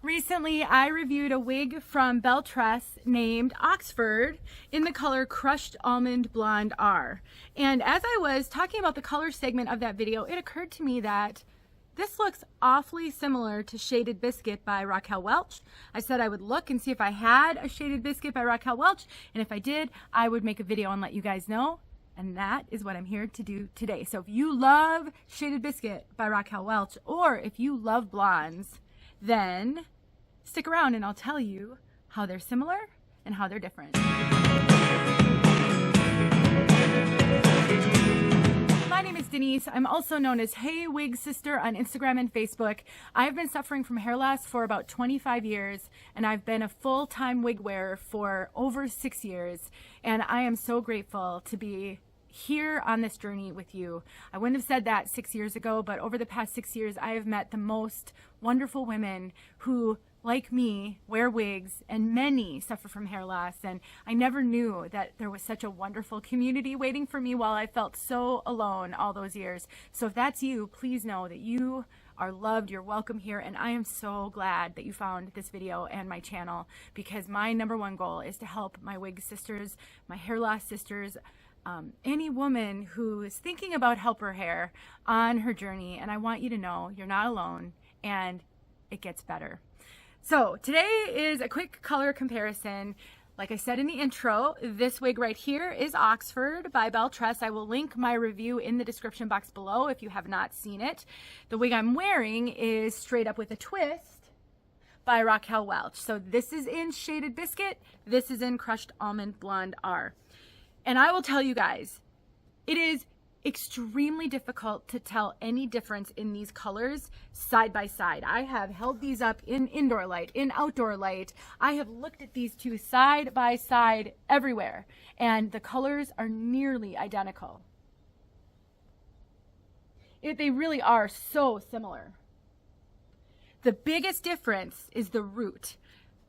Recently, I reviewed a wig from Belle Tress named Oxford in the color Crushed Almond Blonde R. And as I was talking about the color segment of that video, it occurred to me that this looks awfully similar to Shaded Biscuit by Raquel Welch. I said I would look and see if I had a Shaded Biscuit by Raquel Welch, and if I did, I would make a video and let you guys know. And that is what I'm here to do today. So if you love Shaded Biscuit by Raquel Welch, or if you love blondes, then stick around and I'll tell you how they're similar and how they're different. My name is Denise. I'm also known as heywigsister on Instagram and Facebook. I've been suffering from hair loss for about 25 years, and I've been a full-time wig wearer for over 6 years. And I am so grateful to be here on this journey with you. I wouldn't have said that 6 years ago, but over the past 6 years, I have met the most wonderful women who, like me, wear wigs, and many suffer from hair loss. And I never knew that there was such a wonderful community waiting for me while I felt so alone all those years. So if that's you, please know that you are loved, you're welcome here, and I am so glad that you found this video and my channel, because my #1 goal is to help my wig sisters, my hair loss sisters, any woman who is thinking about help her hair on her journey. And I want you to know you're not alone, and it gets better. So today is a quick color comparison. Like I said in the intro, this wig right here is Oxford by Belle Tress. I will link my review in the description box below if you have not seen it. The wig I'm wearing is Straight Up with a Twist by Raquel Welch. So this is in Shaded Biscuit, this is in Crushed Almond Blonde R. And I will tell you guys, it is extremely difficult to tell any difference in these colors side by side. I have held these up in indoor light, in outdoor light. I have looked at these two side by side everywhere, and the colors are nearly identical. They really are so similar. The biggest difference is the root.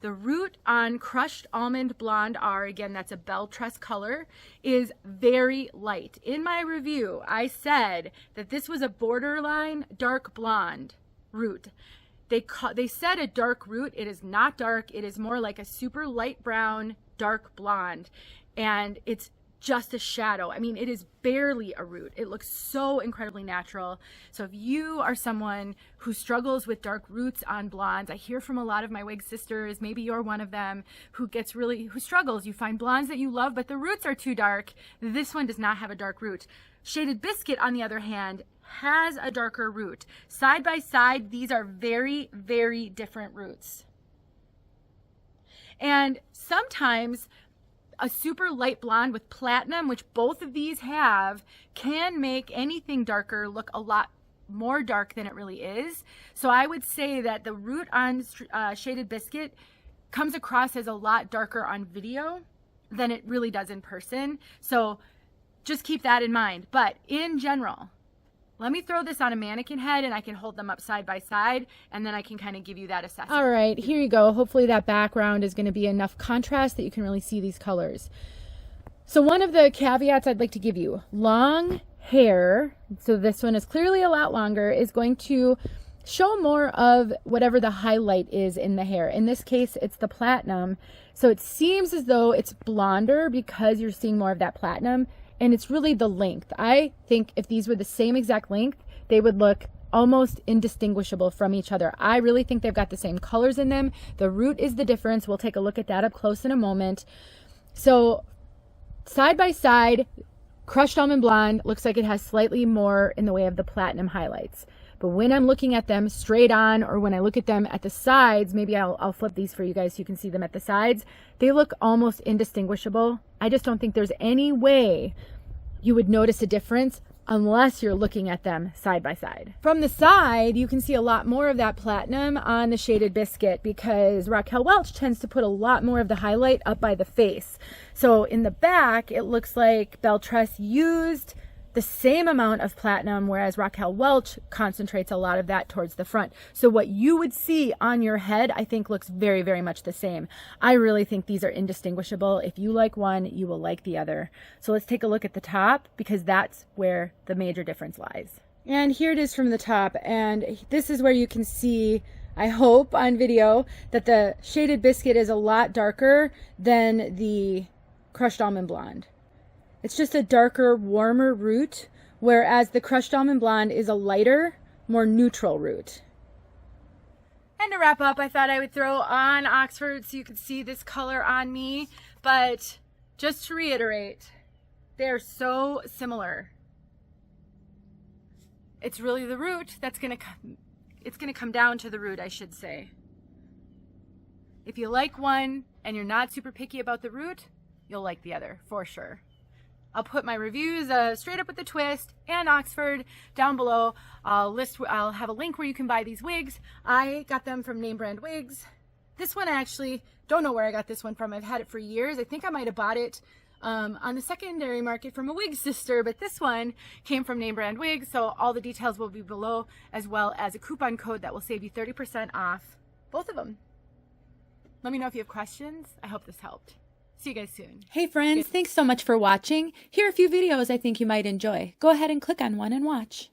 The root on Crushed Almond Blonde R, again, that's a Belle Tress color, is very light. In my review, I said that this was a borderline dark blonde root. They said a dark root. It is not dark. It is more like a super light brown, dark blonde. And it's just a shadow. I mean, it is barely a root. It looks so incredibly natural. So if you are someone who struggles with dark roots on blondes, I hear from a lot of my wig sisters, maybe you're one of them, who struggles. You find blondes that you love, but the roots are too dark. This one does not have a dark root. Shaded Biscuit, on the other hand, has a darker root. Side by side, these are very, very different roots. And sometimes a super light blonde with platinum, which both of these have, can make anything darker look a lot more dark than it really is. So I would say that the root on Shaded Biscuit comes across as a lot darker on video than it really does in person. So just keep that in mind. But in general, let me throw this on a mannequin head and I can hold them up side by side, and then I can kind of give you that assessment. All right, here you go. Hopefully that background is going to be enough contrast that you can really see these colors. So one of the caveats I'd like to give you, long hair, so this one is clearly a lot longer, is going to show more of whatever the highlight is in the hair. In this case, it's the platinum. So it seems as though it's blonder because you're seeing more of that platinum. And it's really the length. I think if these were the same exact length, they would look almost indistinguishable from each other. I really think they've got the same colors in them. The root is the difference. We'll take a look at that up close in a moment. So side by side, Crushed Almond Blonde looks like it has slightly more in the way of the platinum highlights. But when I'm looking at them straight on, or when I look at them at the sides, maybe I'll flip these for you guys so you can see them at the sides, they look almost indistinguishable. I just don't think there's any way you would notice a difference unless you're looking at them side by side. From the side, you can see a lot more of that platinum on the Shaded Biscuit because Raquel Welch tends to put a lot more of the highlight up by the face. So in the back, it looks like Belle Tress used the same amount of platinum, whereas Raquel Welch concentrates a lot of that towards the front. So what you would see on your head, I think, looks very, very much the same. I really think these are indistinguishable. If you like one, you will like the other. So let's take a look at the top, because that's where the major difference lies. And here it is from the top, and this is where you can see I hope on video that the shaded Biscuit is a lot darker than the crushed almond blonde. It's just a darker, warmer root, whereas the crushed almond blonde is a lighter, more neutral root. And to wrap up, I thought I would throw on Oxford so you could see this color on me, but just to reiterate, they're so similar. It's really the root that's going to come down to the root, I should say. If you like one and you're not super picky about the root, you'll like the other for sure. I'll put my reviews, Straight Up with the Twist and Oxford, down below. I'll have a link where you can buy these wigs. I got them from name brand wigs. This one I actually don't know where I got this one from. I've had it for years. I think I might have bought it on the secondary market from a wig sister, but this one came from name brand wigs, so all the details will be below, as well as a coupon code that will save you 30% off both of them. Let me know if you have questions. I hope this helped. See you guys soon. Hey friends, thanks so much for watching. Here are a few videos I think you might enjoy. Go ahead and click on one and watch.